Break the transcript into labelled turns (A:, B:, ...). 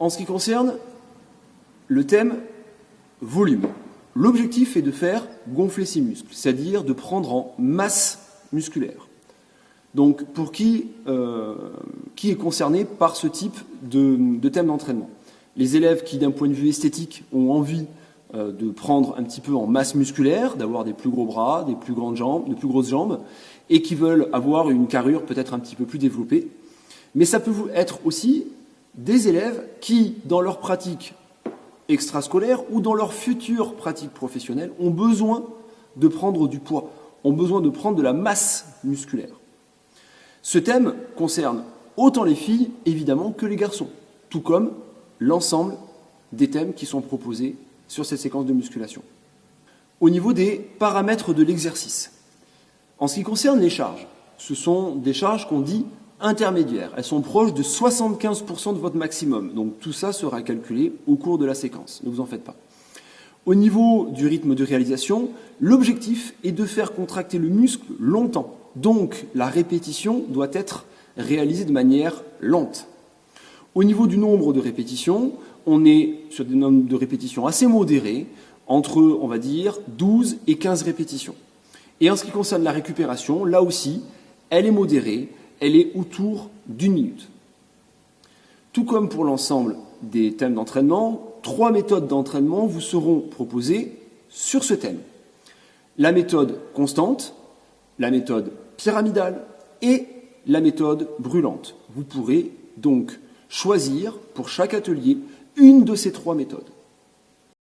A: En ce qui concerne le thème volume, l'objectif est de faire gonfler ses muscles, c'est-à-dire de prendre en masse musculaire. Donc, pour qui est concerné par ce type de thème d'entraînement? Les élèves qui, d'un point de vue esthétique, ont envie de prendre un petit peu en masse musculaire, d'avoir des plus gros bras, des plus grandes jambes, de plus grosses jambes, et qui veulent avoir une carrure peut-être un petit peu plus développée. Mais ça peut être aussi des élèves qui, dans leur pratique extrascolaire ou dans leur future pratique professionnelle, ont besoin de prendre du poids, ont besoin de prendre de la masse musculaire. Ce thème concerne autant les filles, évidemment, que les garçons, tout comme l'ensemble des thèmes qui sont proposés sur cette séquence de musculation. Au niveau des paramètres de l'exercice, en ce qui concerne les charges, ce sont des charges qu'on dit intermédiaires. Elles sont proches de 75% de votre maximum. Donc tout ça sera calculé au cours de la séquence. Ne vous en faites pas. Au niveau du rythme de réalisation, l'objectif est de faire contracter le muscle longtemps. Donc la répétition doit être réalisée de manière lente. Au niveau du nombre de répétitions, on est sur des nombres de répétitions assez modérés, entre, on va dire, 12 et 15 répétitions. Et en ce qui concerne la récupération, là aussi, elle est modérée, elle est autour d'1 minute. Tout comme pour l'ensemble des thèmes d'entraînement, 3 méthodes d'entraînement vous seront proposées sur ce thème. La méthode constante, la méthode pyramidale et la méthode brûlante. Vous pourrez donc choisir pour chaque atelier une de ces 3 méthodes.